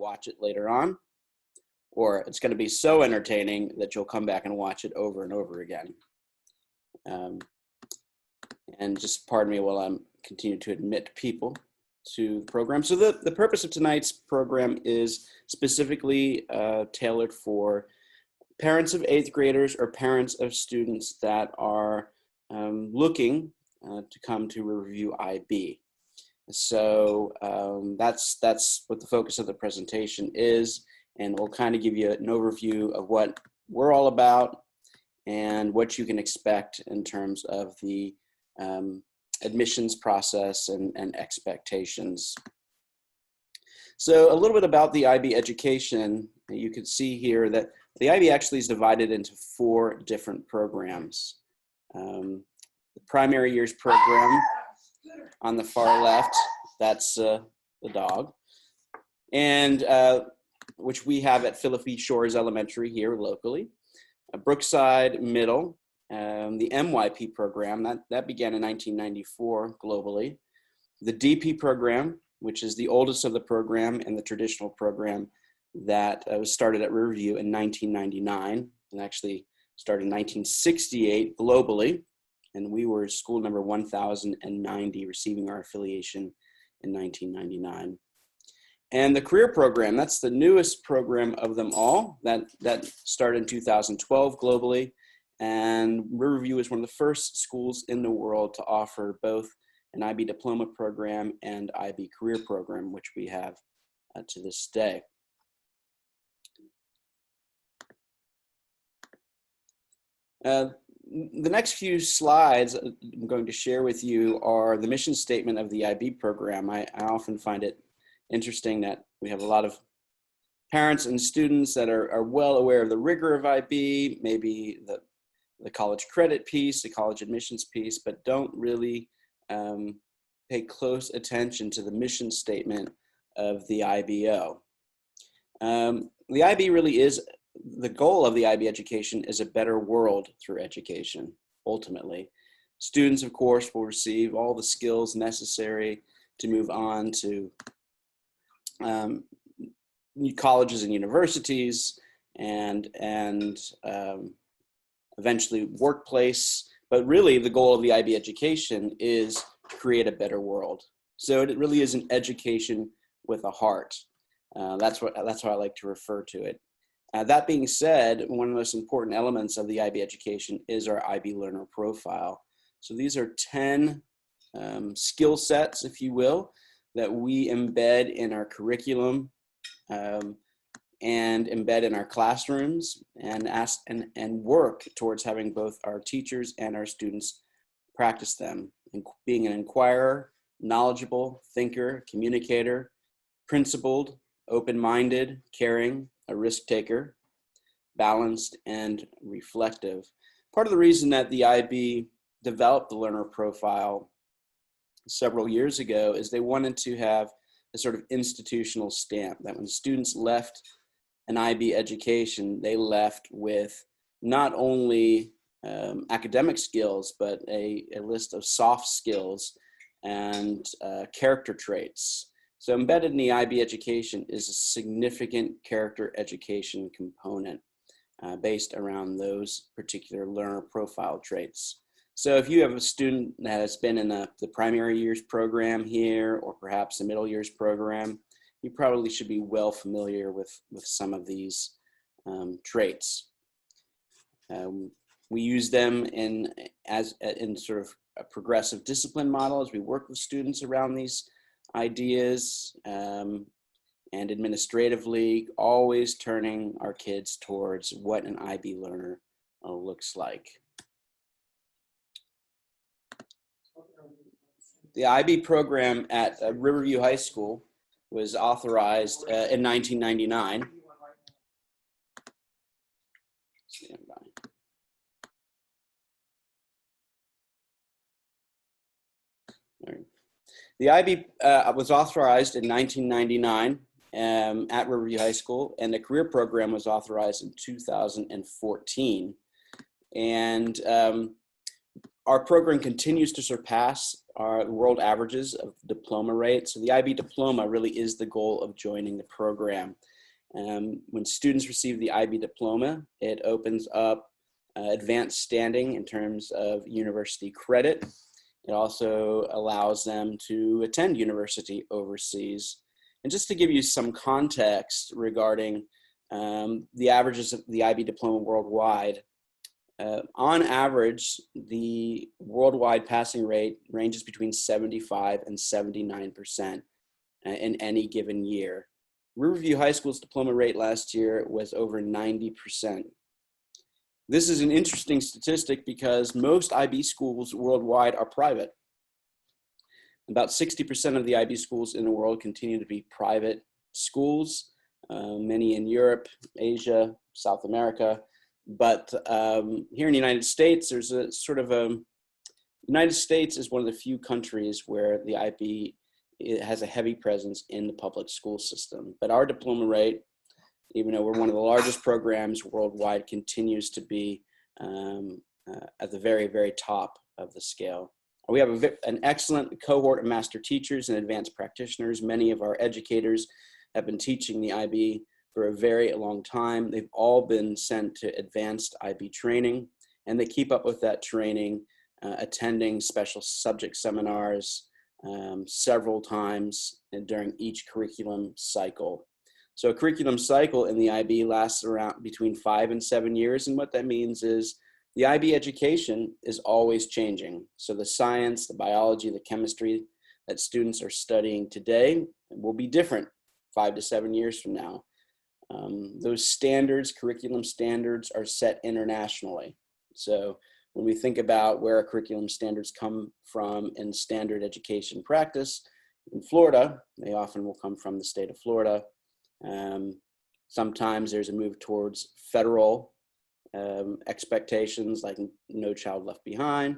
watch it later on, or it's going to be so entertaining that you'll come back and watch it over and over again. And just pardon me while I'm continuing to admit people to the program. So the purpose of tonight's program is specifically tailored for parents of 8th graders or parents of students that are looking to come to Riverview IB. So that's what the focus of the presentation is, and we'll kind of give you an overview of what we're all about and what you can expect in terms of the admissions process and expectations. So a little bit about the IB education. You can see here that the IB actually is divided into 4 different programs. The primary years program on the far left, that's the dog, and which we have at Philippine Shores Elementary here locally. Brookside Middle, the MYP program, that began in 1994 globally. The DP program, which is the oldest of the program and the traditional program that was started at Riverview in 1999 and actually started in 1968 globally. And we were school number 1090, receiving our affiliation in 1999. And the career program, that's the newest program of them all. That started in 2012 globally. And Riverview is one of the first schools in the world to offer both an IB diploma program and IB career program, which we have to this day. The next few slides I'm going to share with you are the mission statement of the IB program. I often find it interesting that we have a lot of parents and students that are well aware of the rigor of IB, maybe the college credit piece, the college admissions piece, but don't really pay close attention to the mission statement of the IBO. The IB really is, the goal of the IB education is a better world through education, ultimately. Students, of course, will receive all the skills necessary to move on to colleges and universities and eventually workplace. But really the goal of the IB education is to create a better world. So it really is an education with a heart. That's how I like to refer to it. That being said, one of the most important elements of the IB education is our IB learner profile. So these are 10 skill sets, if you will, that we embed in our curriculum and embed in our classrooms and work towards having both our teachers and our students practice them. Being an inquirer, knowledgeable, thinker, communicator, principled, open-minded, caring, a risk taker, balanced, and reflective. Part of the reason that the IB developed the learner profile several years ago is they wanted to have a sort of institutional stamp that when students left an IB education, they left with not only academic skills, but a list of soft skills and character traits. So embedded in the IB education is a significant character education component based around those particular learner profile traits. So if you have a student that has been in the primary years program here, or perhaps the middle years program, you probably should be well familiar with some of these traits. We use them in sort of a progressive discipline model as we work with students around these ideas, and administratively always turning our kids towards what an IB learner looks like. The IB program at Riverview High School was authorized in 1999. The IB was authorized in 1999 at Riverview High School, and the career program was authorized in 2014. And Our program continues to surpass our world averages of diploma rate. So the IB diploma really is the goal of joining the program. When students receive the IB diploma, it opens up advanced standing in terms of university credit. It also allows them to attend university overseas. And just to give you some context regarding the averages of the IB diploma worldwide, on average, the worldwide passing rate ranges between 75 and 79% in any given year. Riverview High School's diploma rate last year was over 90%. This is an interesting statistic because most IB schools worldwide are private. About 60% of the IB schools in the world continue to be private schools, many in Europe, Asia, South America. But here in the United States, there's a sort of United States is one of the few countries where the IB has a heavy presence in the public school system. But our diploma rate, even though we're one of the largest programs worldwide, continues to be at the very, very top of the scale. We have an excellent cohort of master teachers and advanced practitioners. Many of our educators have been teaching the IB for a very long time. They've all been sent to advanced IB training, and they keep up with that training, attending special subject seminars several times during each curriculum cycle. So a curriculum cycle in the IB lasts around between 5 and 7 years, and what that means is the IB education is always changing. So the science, the biology, the chemistry that students are studying today will be different 5 to 7 years from now. Those standards, curriculum standards, are set internationally. So when we think about where our curriculum standards come from in standard education practice, in Florida, they often will come from the state of Florida. Sometimes there's a move towards federal expectations like No Child Left Behind,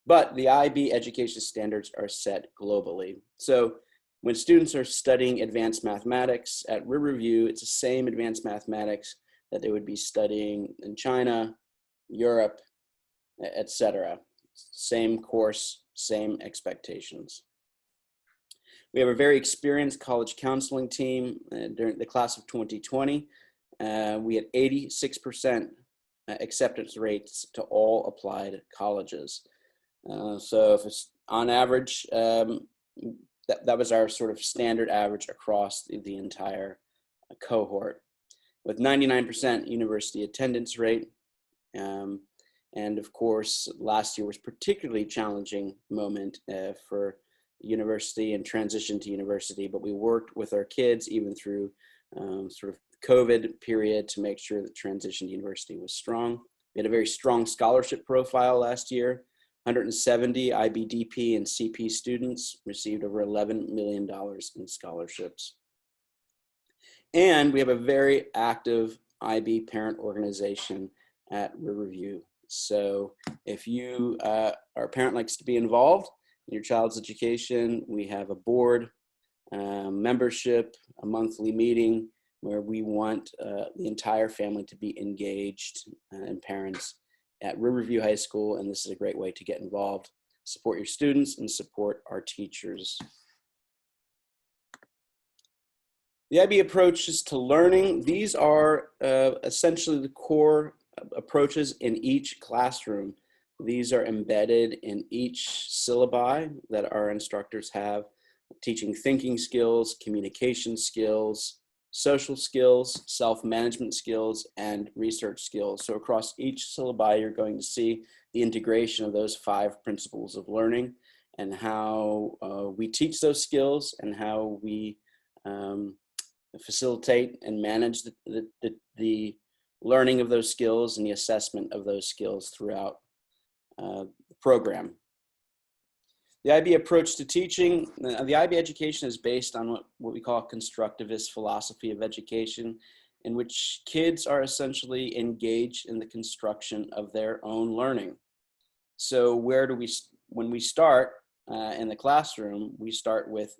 but the IB education standards are set globally. So when students are studying advanced mathematics at Riverview, it's the same advanced mathematics that they would be studying in China, Europe, etc. Same course, same expectations. We have a very experienced college counseling team. During the class of 2020, we had 86% acceptance rates to all applied colleges. So if it's on average, that was our sort of standard average across the entire cohort, with 99% university attendance rate. And of course, last year was particularly challenging moment for university and transition to university, but we worked with our kids even through sort of COVID period to make sure that transition to university was strong. We had a very strong scholarship profile last year. 170 IBDP and CP students received over $11 million in scholarships. And we have a very active IB parent organization at Riverview. So if you are a parent likes to be involved in your child's education, we have a board membership, a monthly meeting where we want the entire family to be engaged, and parents at Riverview High School, and this is a great way to get involved, support your students, and support our teachers. The IB approaches to learning, these are essentially the core approaches in each classroom. These are embedded in each syllabi that our instructors have, teaching thinking skills, communication skills, social skills, self-management skills, and research skills. So across each syllabi, you're going to see the integration of those 5 principles of learning and how we teach those skills and how we facilitate and manage the learning of those skills and the assessment of those skills throughout the program. The IB approach to teaching, the IB education is based on what we call constructivist philosophy of education, in which kids are essentially engaged in the construction of their own learning. So when we start in the classroom, we start with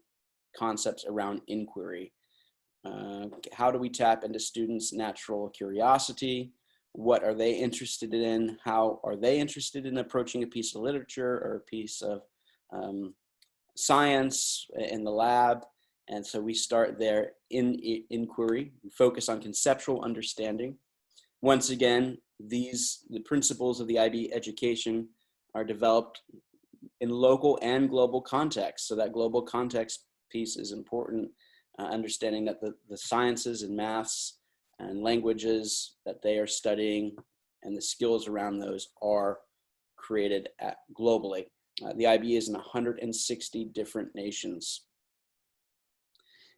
concepts around inquiry. How do we tap into students' natural curiosity? what are they interested in, how are they interested in approaching a piece of literature or a piece of science in the lab. And so we start there in inquiry, we focus on conceptual understanding. Once again, the principles of the IB education are developed in local and global context. So that global context piece is important, understanding that the sciences and maths and languages that they are studying and the skills around those are created globally. The IB is in 160 different nations.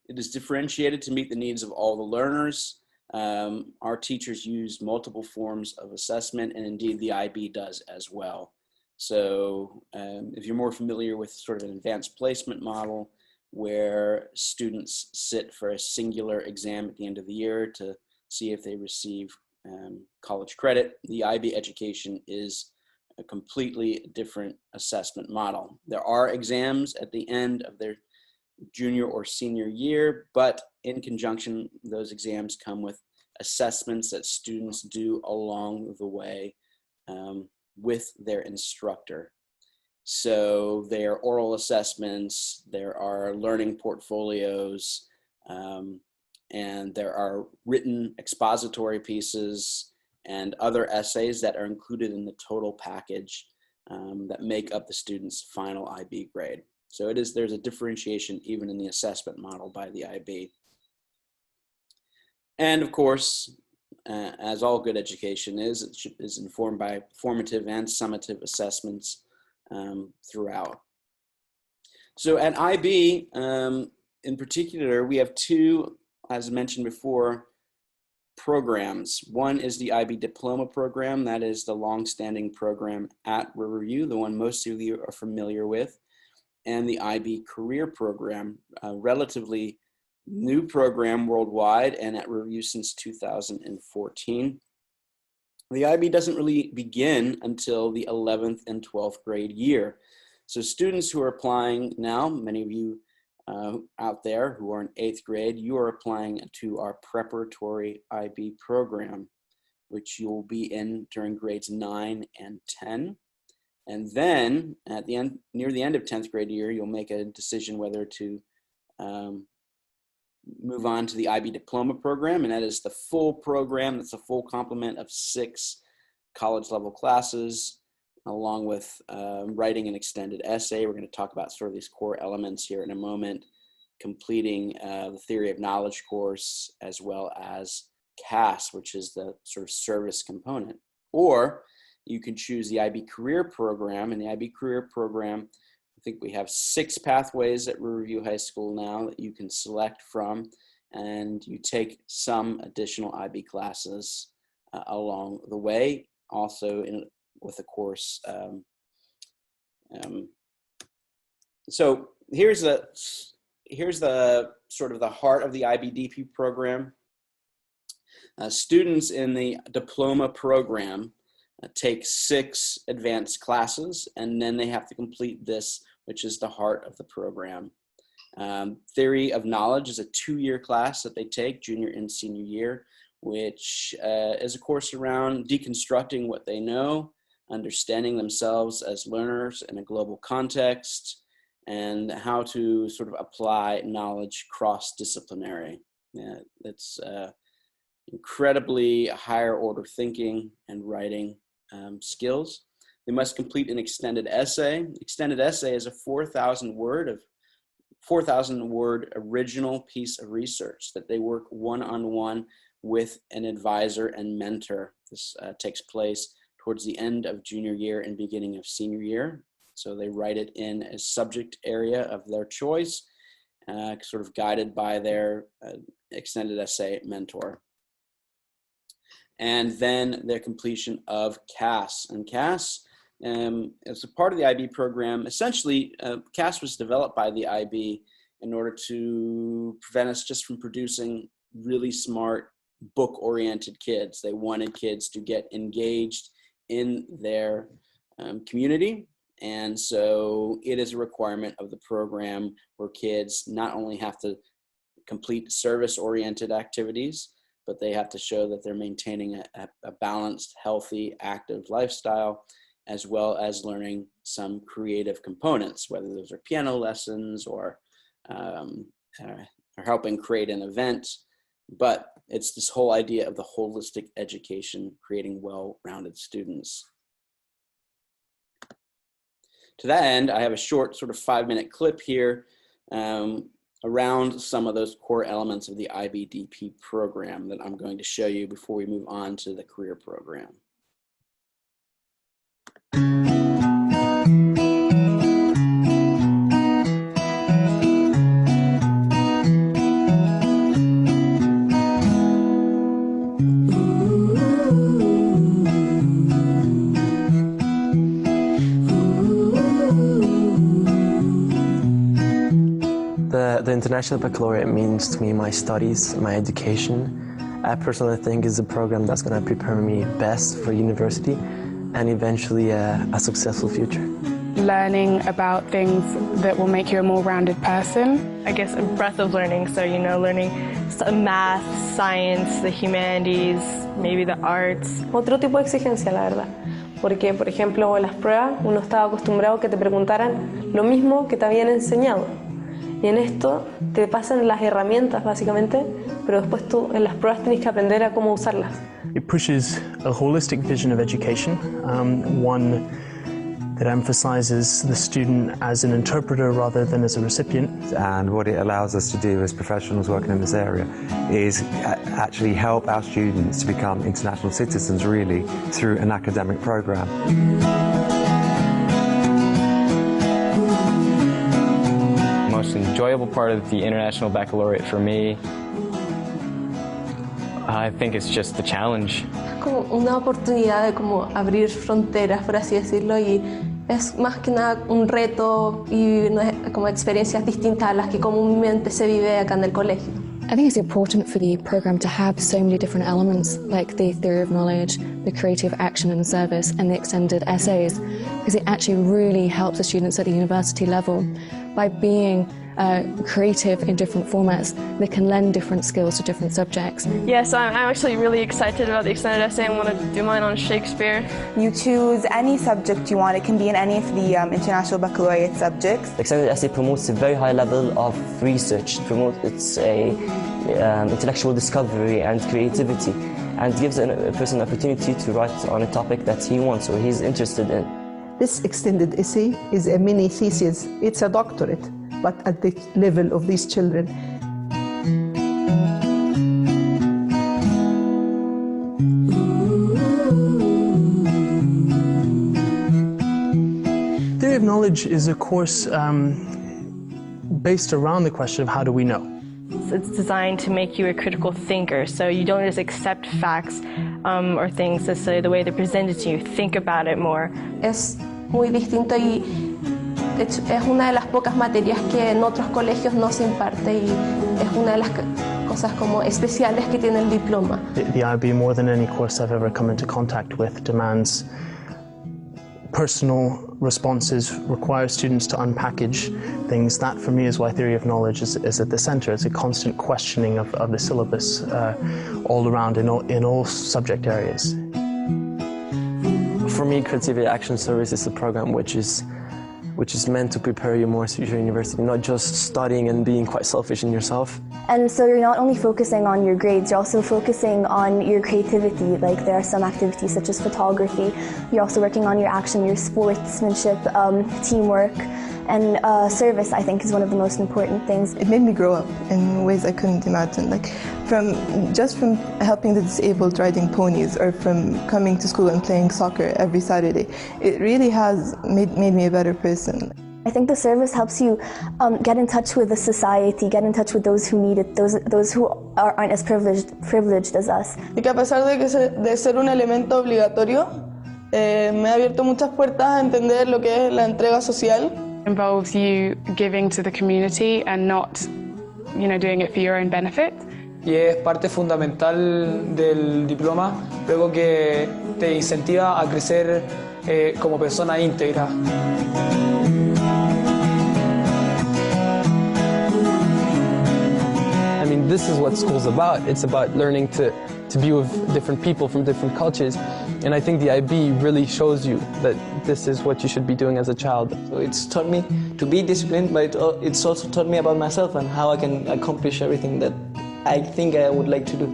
It is differentiated to meet the needs of all the learners. Our teachers use multiple forms of assessment, and indeed the IB does as well. So if you're more familiar with sort of an advanced placement model where students sit for a singular exam at the end of the year to see if they receive college credit, the IB education is a completely different assessment model. There are exams at the end of their junior or senior year, but in conjunction, those exams come with assessments that students do along the way with their instructor. So there are oral assessments, there are learning portfolios, and there are written expository pieces and other essays that are included in the total package that make up the student's final IB grade. So there's a differentiation even in the assessment model by the IB. And of course, as all good education is, it is informed by formative and summative assessments throughout. So at IB, in particular, we have two, as mentioned before, programs. One is the IB Diploma program. That is the long-standing program at Riverview, the one most of you are familiar with. And the IB Career Program, a relatively new program worldwide and at Riverview since 2014. The IB doesn't really begin until the 11th and 12th grade year. So students who are applying now, many of you out there who are in 8th grade, you are applying to our preparatory IB program, which you'll be in during grades 9 and 10. And then at the end, near the end of 10th grade year, you'll make a decision whether to move on to the IB Diploma program. And that is the full program. That's a full complement of 6 college level classes, along with writing an extended essay. We're going to talk about sort of these core elements here in a moment, completing the Theory of Knowledge course, as well as CAS, which is the sort of service component. Or you can choose the IB Career Program. And the IB Career Program, I think we have 6 pathways at Riverview High School now that you can select from, and you take some additional IB classes along the way, also with a course. So here's the sort of the heart of the IBDP program. Students in the diploma program take 6 advanced classes, and then they have to complete this, which is the heart of the program. Theory of Knowledge is a 2-year class that they take, junior and senior year, which is a course around deconstructing what they know, understanding themselves as learners in a global context, and how to sort of apply knowledge cross-disciplinary. It's incredibly higher order thinking and writing skills. They must complete an extended essay. Extended essay is a 4,000 word original piece of research that they work one-on-one with an advisor and mentor. This takes place towards the end of junior year and beginning of senior year. So they write it in a subject area of their choice, sort of guided by their extended essay mentor. And then their completion of CAS. And CAS, as a part of the IB program, essentially CAS was developed by the IB in order to prevent us just from producing really smart book-oriented kids. They wanted kids to get engaged in their community. And so it is a requirement of the program where kids not only have to complete service-oriented activities, but they have to show that they're maintaining a balanced, healthy, active lifestyle, as well as learning some creative components, whether those are piano lessons or helping create an event. But it's this whole idea of the holistic education, creating well-rounded students. To that end, I have a short sort of 5-minute clip here around some of those core elements of the IBDP program that I'm going to show you before we move on to the career program. The International Baccalaureate means to me my studies, my education. I personally think is a program that's going to prepare me best for university and eventually a successful future. Learning about things that will make you a more rounded person. I guess a breadth of learning, so learning math, science, the humanities, maybe the arts. Otro tipo de exigencia, la verdad. Porque, por ejemplo, en las pruebas uno estaba acostumbrado a que te preguntaran lo mismo que te habían enseñado. Y en esto te pasan las herramientas básicamente, pero después tú en las pruebas tienes que aprender a cómo usarlas. It pushes a holistic vision of education, one that emphasizes the student as an interpreter rather than as a recipient. And what it allows us to do as professionals working in this area is actually help our students to become international citizens really through an academic program. Most enjoyable part of the International Baccalaureate for me, I think it's just the challenge. Como una oportunidad de como abrir fronteras, por así decirlo, y es más que nada un reto y como experiencias distintas a las que comúnmente se vive acá en el colegio. I think it's important for the program to have so many different elements, like the theory of knowledge, the creative action and service, and the extended essays, because it actually really helps the students at the university level. By being creative in different formats, they can lend different skills to different subjects. Yes, I'm actually really excited about the extended essay. I want to do mine on Shakespeare. You choose any subject you want. It can be in any of the International Baccalaureate subjects. The extended essay promotes a very high level of research. It's a intellectual discovery and creativity, and gives a person an opportunity to write on a topic that he wants or he's interested in. This extended essay is a mini thesis. It's a doctorate, but at the level of these children. Theory of knowledge is a course based around the question of how do we know. It's designed to make you a critical thinker, so you don't just accept facts or things necessarily the way they're presented to you. Think about it more. Es muy distinto y es una de las pocas materias que en otros colegios no se imparte y es una de las cosas como especiales que tiene el diploma. The IB, more than any course I've ever come into contact with, demands personal responses, requires students to unpackage things. That for me is why theory of knowledge is at the center. It's a constant questioning of the syllabus all around in all subject areas. For me, Creativity Action Service is a program which is meant to prepare you more for your university, not just studying and being quite selfish in yourself. And so you're not only focusing on your grades, you're also focusing on your creativity. Like there are some activities such as photography. You're also working on your action, your sportsmanship, teamwork, and service, I think, is one of the most important things. It made me grow up in ways I couldn't imagine. Like from helping the disabled riding ponies, or from coming to school and playing soccer every Saturday. It really has made me a better person. I think the service helps you get in touch with the society, get in touch with those who need it, those who aren't as privileged as us. Y que a pesar de ser un elemento obligatorio, me ha abierto muchas puertas a entender lo que es la entrega social. Involves you giving to the community and not, doing it for your own benefit. Y es parte fundamental del diploma, luego que te incentiva a crecer como persona íntegra. I mean, this is what school's about. It's about learning to be with different people from different cultures. And I think the IB really shows you that this is what you should be doing as a child. So it's taught me to be disciplined, but it's also taught me about myself and how I can accomplish everything that I think I would like to do.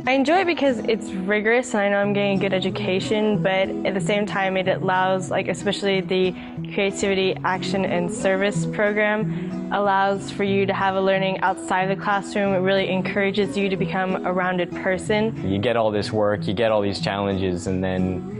I enjoy it because it's rigorous and I know I'm getting a good education, but at the same time it allows, like especially the creativity, action, and service program allows for you to have a learning outside the classroom. It really encourages you to become a rounded person. You get all this work, you get all these challenges, and then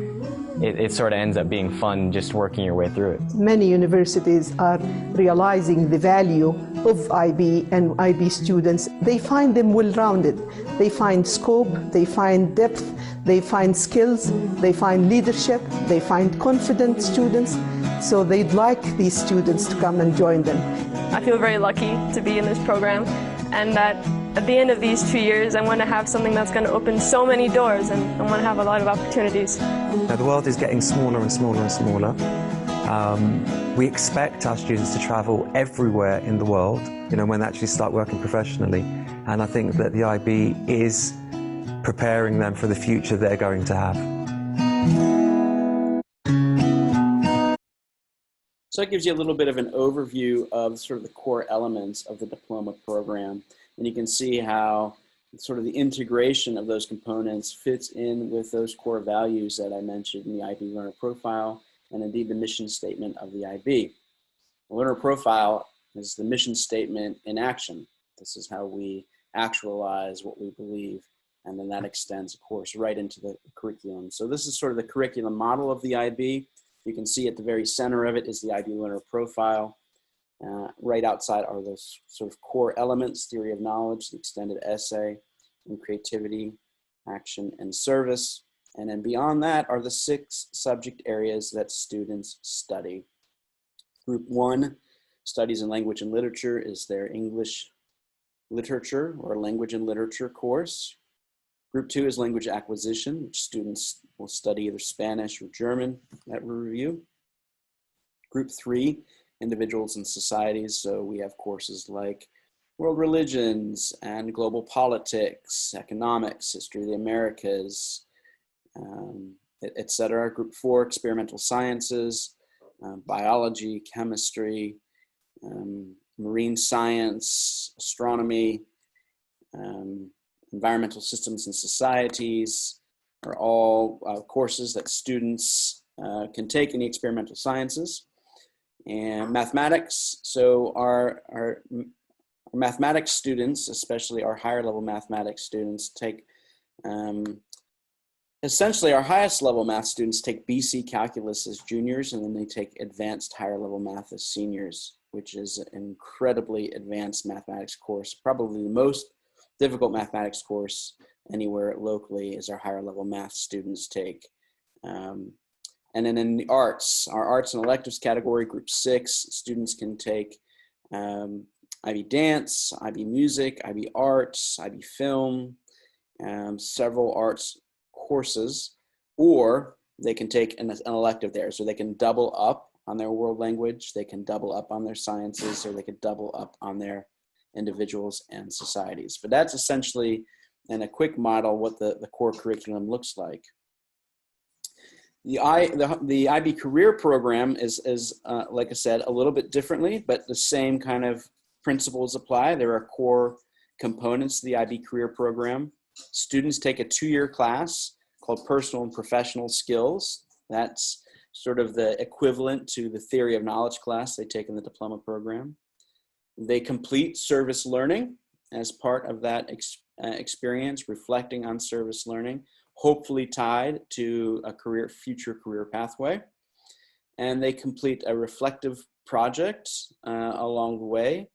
it sort of ends up being fun just working your way through it. Many universities are realizing the value of IB and IB students. They find them well-rounded. They find scope, they find depth, they find skills, they find leadership, they find confident students. So they'd like these students to come and join them. I feel very lucky to be in this program, and that at the end of these 2 years I want to have something that's going to open so many doors, and I want to have a lot of opportunities. Now the world is getting smaller and smaller and smaller. We expect our students to travel everywhere in the world, when they actually start working professionally. And I think that the IB is preparing them for the future they're going to have. So that gives you a little bit of an overview of sort of the core elements of the diploma program. And you can see how sort of the integration of those components fits in with those core values that I mentioned in the IB learner profile and indeed the mission statement of the IB. The learner profile is the mission statement in action. This is how we actualize what we believe, and then that extends, of course, right into the curriculum. So this is sort of the curriculum model of the IB. You can see at the very center of it is the IB learner profile. Right outside are those sort of core elements: theory of knowledge, the extended essay, and creativity, action, and service. And then beyond that are the 6 subject areas that students study. Group 1, Studies in Language and Literature, is their English literature or language and literature course. Group 2 is Language Acquisition, which students will study either Spanish or German at Riverview. Group 3, Individuals and Societies, so we have courses like World Religions and Global Politics, Economics, History of the Americas, etc. Group 4, Experimental Sciences, Biology, Chemistry, Marine Science, Astronomy, Environmental Systems and Societies are all courses that students can take in the experimental sciences. And mathematics, so our mathematics students, especially our higher level mathematics students, take essentially our highest level math students take BC Calculus as juniors, and then they take advanced higher level math as seniors, which is an incredibly advanced mathematics course. Probably the most difficult mathematics course anywhere locally is our higher level math students take. And then in the arts, our arts and electives category, group 6, students can take IB dance, IB music, IB arts, IB film, several arts courses, or they can take an elective there. So they can double up on their world language, they can double up on their sciences, or they could double up on their individuals and societies. But that's essentially, in a quick model, what the core curriculum looks like. The IB career program is like I said, a little bit differently, but the same kind of principles apply. There are core components to the IB career program. Students take a 2-year class called Personal and Professional Skills. That's sort of the equivalent to the Theory of Knowledge class they take in the diploma program. They complete service learning as part of that experience, reflecting on service learning, hopefully tied to a future career pathway. And they complete a reflective project along the way,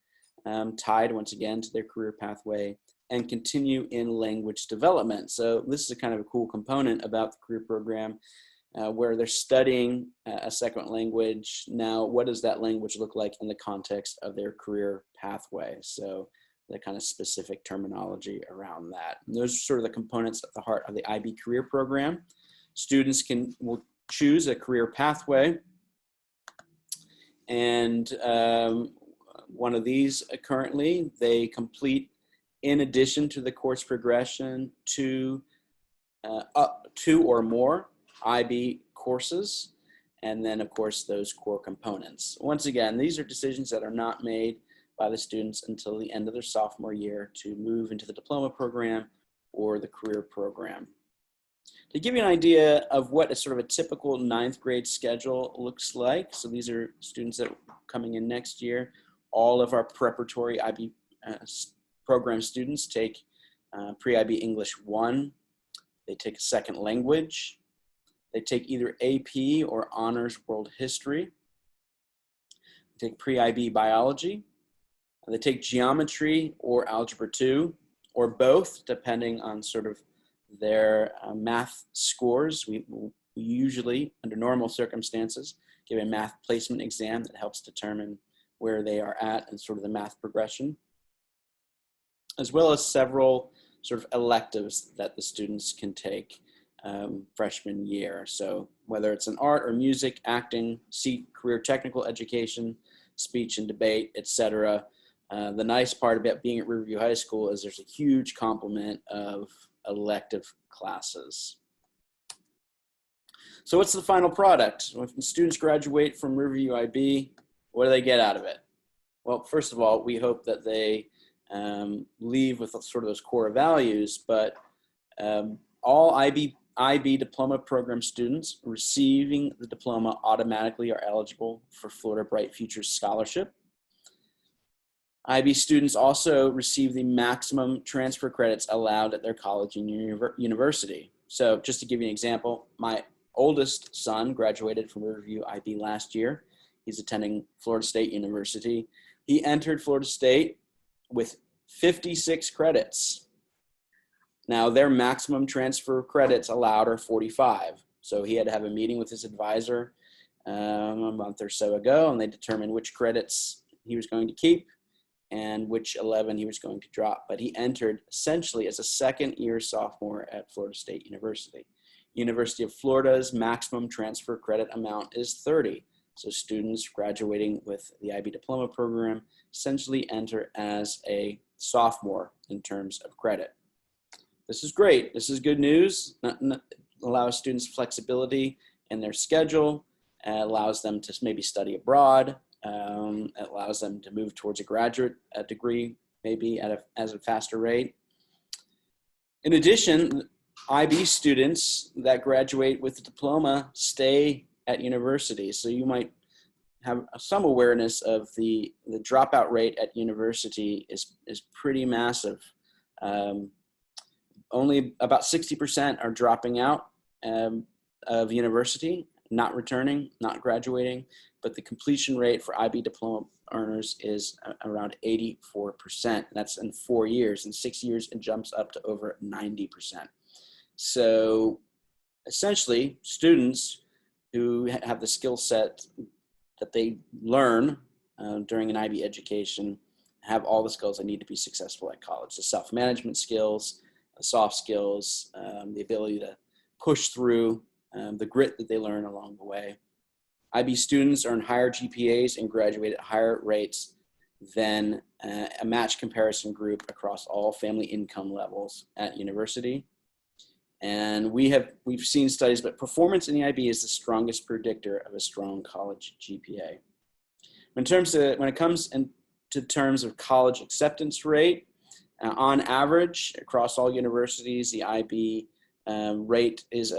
tied once again to their career pathway, and continue in language development. So this is a kind of a cool component about the career program where they're studying a second language. Now, what does that language look like in the context of their career pathway? So the kind of specific terminology around that. And those are sort of the components at the heart of the IB career program. Students will choose a career pathway, and one of these currently, they complete in addition to the course progression, two or more IB courses, and then of course those core components. Once again, these are decisions that are not made by the students until the end of their sophomore year to move into the diploma program or the career program. To give you an idea of what a sort of a typical 9th grade schedule looks like, so these are students that are coming in next year. All of our preparatory IB program students take pre-IB English 1. They take a second language. They take either AP or Honors World History. They take pre-IB Biology. They take Geometry or Algebra 2, or both, depending on sort of their math scores. We usually, under normal circumstances, give a math placement exam that helps determine where they are at and sort of the math progression, as well as several sort of electives that the students can take freshman year. So whether it's an art or music, acting, career technical education, speech and debate, etc. The nice part about being at Riverview High School is there's a huge complement of elective classes. So what's the final product? When students graduate from Riverview IB, what do they get out of it? Well, first of all, we hope that they leave with sort of those core values, but all IB diploma program students receiving the diploma automatically are eligible for Florida Bright Futures Scholarship. IB students also receive the maximum transfer credits allowed at their college and university. So just to give you an example, my oldest son graduated from Riverview IB last year. He's attending Florida State University. He entered Florida State with 56 credits. Now their maximum transfer credits allowed are 45. So he had to have a meeting with his advisor a month or so ago, and they determined which credits he was going to keep and which 11 he was going to drop. But he entered essentially as a second-year sophomore at Florida State University. University of Florida's maximum transfer credit amount is 30. So students graduating with the IB diploma program essentially enter as a sophomore in terms of credit. This is great. This is good news. Allows students flexibility in their schedule, allows them to maybe study abroad, it allows them to move towards a graduate degree, maybe at a faster rate. In addition, IB students that graduate with the diploma stay at university. So you might have some awareness of the dropout rate at university is pretty massive. Only about 60% are dropping out of university, not returning, not graduating, but the completion rate for IB diploma earners is around 84%. That's in 4 years. In 6 years, it jumps up to over 90%. So essentially, students who have the skill set that they learn during an IB education have all the skills they need to be successful at college. The self-management skills, the soft skills, the ability to push through, the grit that they learn along the way. IB students earn higher GPAs and graduate at higher rates than a match comparison group across all family income levels at university. And we've seen studies, but performance in the IB is the strongest predictor of a strong college GPA. When it comes into terms of college acceptance rate, on average across all universities, the IB rate is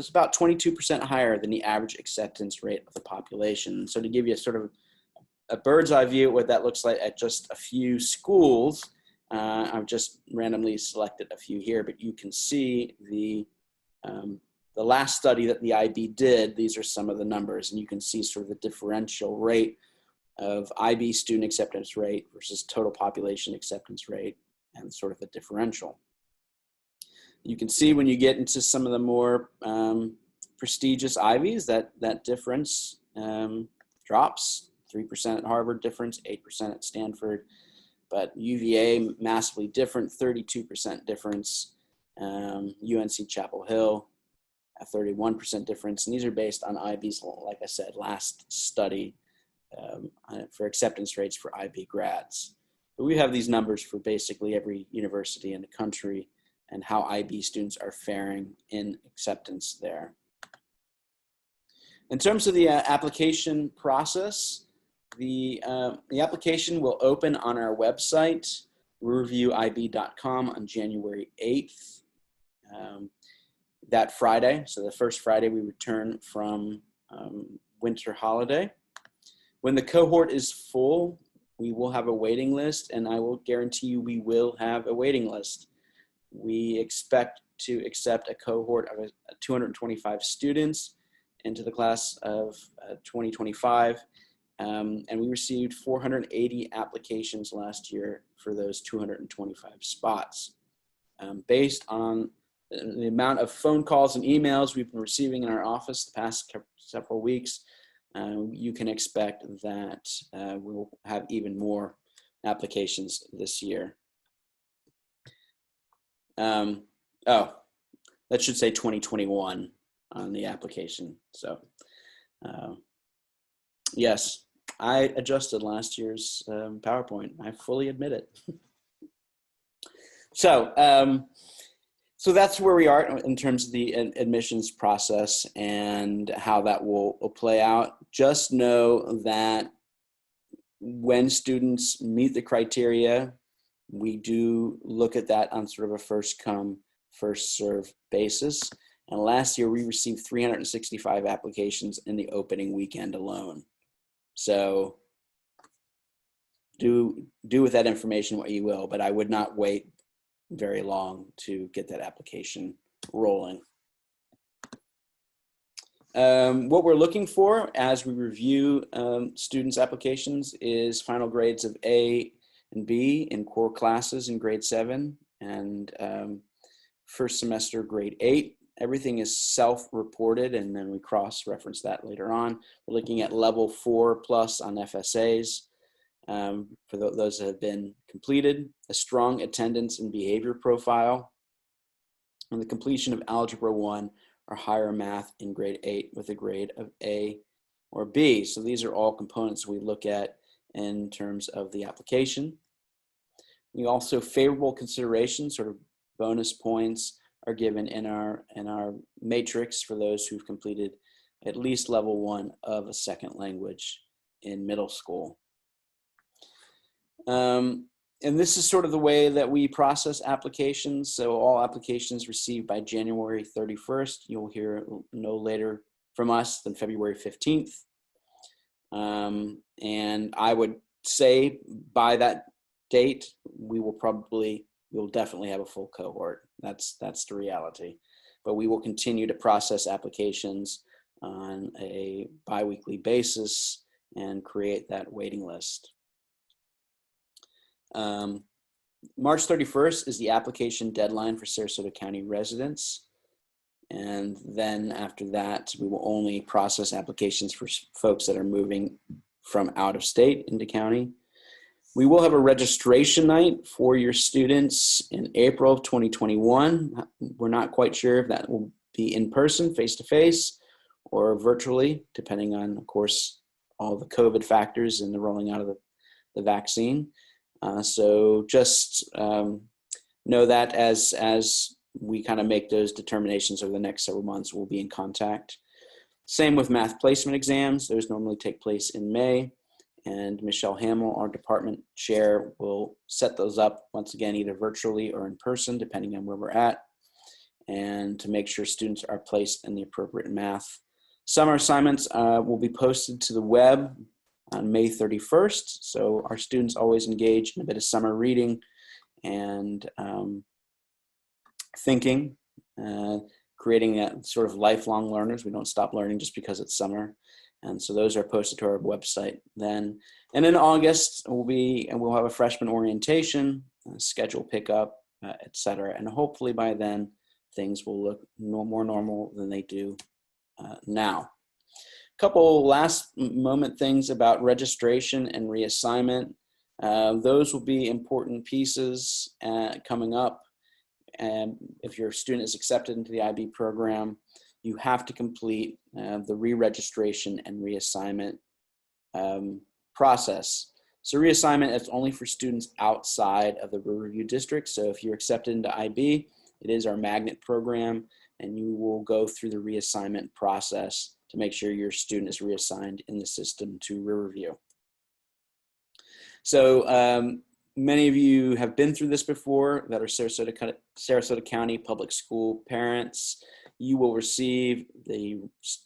about 22% higher than the average acceptance rate of the population. So to give you a sort of a bird's eye view of what that looks like at just a few schools, I've just randomly selected a few here, but you can see the last study that the IB did. These are some of the numbers, and you can see sort of the differential rate of IB student acceptance rate versus total population acceptance rate, and sort of the differential. You can see when you get into some of the more prestigious Ivies that difference drops. 3% at Harvard difference, 8% at Stanford. But UVA, massively different, 32% difference. UNC Chapel Hill, a 31% difference. And these are based on IB's, like I said, last study for acceptance rates for IB grads. But we have these numbers for basically every university in the country and how IB students are faring in acceptance there. In terms of the application process, the application will open on our website, riverviewib.com, on January 8th, that Friday. So the first Friday we return from winter holiday. When the cohort is full, we will have a waiting list, and I will guarantee you we will have a waiting list. We expect to accept a cohort of 225 students into the class of 2025, and we received 480 applications last year for those 225 spots. Based on the amount of phone calls and emails we've been receiving in our office the past several weeks, you can expect that we'll have even more applications this year. Oh, that should say 2021 on the application. So yes, I adjusted last year's PowerPoint. I fully admit it. So that's where we are in terms of the admissions process and how that will play out. Just know that when students meet the criteria, we do look at that on sort of a first come, first serve basis. And last year we received 365 applications in the opening weekend alone. So do with that information what you will, but I would not wait very long to get that application rolling. What we're looking for as we review students' applications is final grades of A and B in core classes in grade 7 and first semester grade 8. Everything is self-reported, and then we cross-reference that later on. We're looking at level 4+ on FSAs. For those that have been completed, a strong attendance and behavior profile, and the completion of Algebra 1 or higher math in grade 8 with a grade of A or B. So these are all components we look at in terms of the application. We also favorable considerations, sort of bonus points, are given in our matrix for those who've completed at least level 1 of a second language in middle school. And this is sort of the way that we process applications. So all applications received by January 31st, you'll hear no later from us than February 15th. And I would say by that date, we'll definitely have a full cohort. That's the reality. But we will continue to process applications on a bi-weekly basis and create that waiting list. March 31st is the application deadline for Sarasota County residents. And then after that, we will only process applications for folks that are moving from out of state into county. We will have a registration night for your students in April of 2021. We're not quite sure if that will be in person, face-to-face, or virtually, depending on, of course, all the COVID factors and the rolling out of the vaccine. So just know that as we kind of make those determinations over the next several months, we'll be in contact. Same with math placement exams. Those normally take place in May. And Michelle Hamill, our department chair, will set those up once again, either virtually or in person, depending on where we're at, and to make sure students are placed in the appropriate math. Summer assignments will be posted to the web on May 31st. So our students always engage in a bit of summer reading and thinking, creating that sort of lifelong learners. We don't stop learning just because it's summer. And so those are posted to our website then. And in August, we'll have a freshman orientation, schedule pickup, et cetera. And hopefully by then, things will look more normal than they do now. Couple last moment things about registration and reassignment. Those will be important pieces coming up. And if your student is accepted into the IB program, you have to complete the re-registration and reassignment process. So reassignment is only for students outside of the Riverview district. So if you're accepted into IB, it is our magnet program, and you will go through the reassignment process to make sure your student is reassigned in the system to Riverview. So many of you have been through this before that are Sarasota County public school parents. You will receive the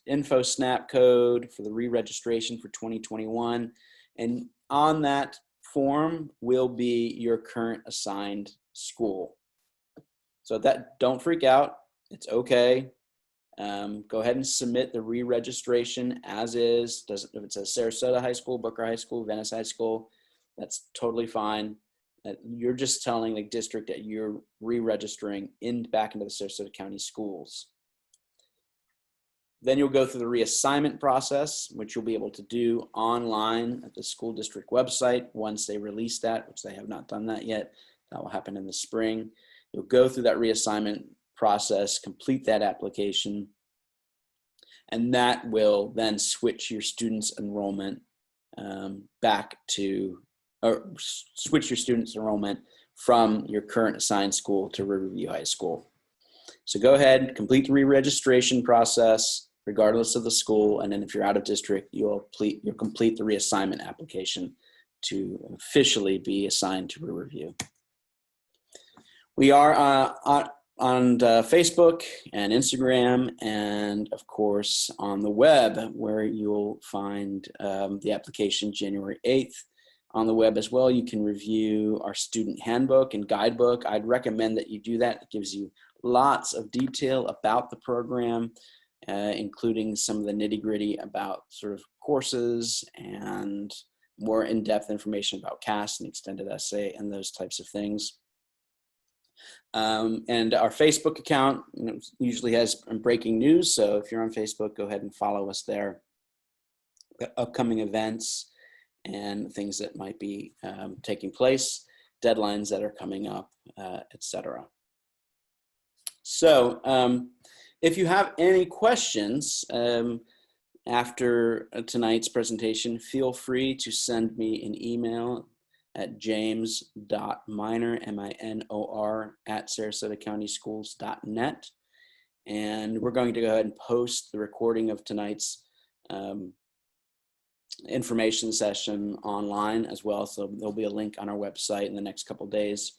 info snap code for the re-registration for 2021. And on that form will be your current assigned school. So don't freak out. It's okay. Go ahead and submit the re-registration as is. If it says Sarasota High School, Booker High School, Venice High School, that's totally fine. You're just telling the district that you're re-registering back into the Sarasota County schools. Then you'll go through the reassignment process, which you'll be able to do online at the school district website once they release that, which they have not done that yet. That will happen in the spring. You'll go through that reassignment process, complete that application, and that will then switch your students' enrollment switch your students' enrollment from your current assigned school to Riverview High School. So go ahead, complete the re-registration process, regardless of the school, and then if you're out of district, you'll complete the reassignment application to officially be assigned to Riverview. We are on Facebook and Instagram, and of course on the web, where you'll find the application January 8th. On the web as well, you can review our student handbook and guidebook. I'd recommend that you do that. It gives you lots of detail about the program, including some of the nitty-gritty about sort of courses and more in-depth information about CAS and extended essay and those types of things. And our Facebook account usually has breaking news. So if you're on Facebook, go ahead and follow us there. Upcoming events and things that might be taking place, deadlines that are coming up, etc. So if you have any questions after tonight's presentation, feel free to send me an email at james.minor, M-I-N-O-R, @sarasotacountyschools.net. And we're going to go ahead and post the recording of tonight's information session online as well. So there'll be a link on our website in the next couple of days,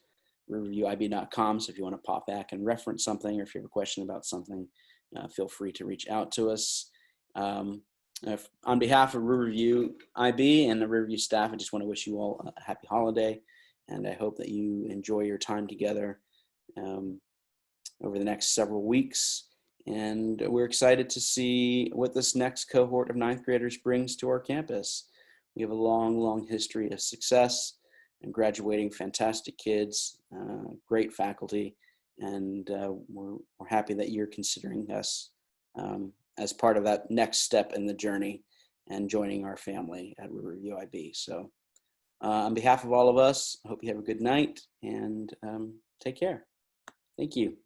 riverviewib.com. So if you want to pop back and reference something, or if you have a question about something, feel free to reach out to us. On behalf of Riverview IB and the Riverview staff, I just want to wish you all a happy holiday, and I hope that you enjoy your time together over the next several weeks. And we're excited to see what this next cohort of 9th graders brings to our campus. We have a long, long history of success and graduating fantastic kids, great faculty, and we're happy that you're considering us as part of that next step in the journey and joining our family at Riverview IB. So on behalf of all of us, I hope you have a good night and take care. Thank you.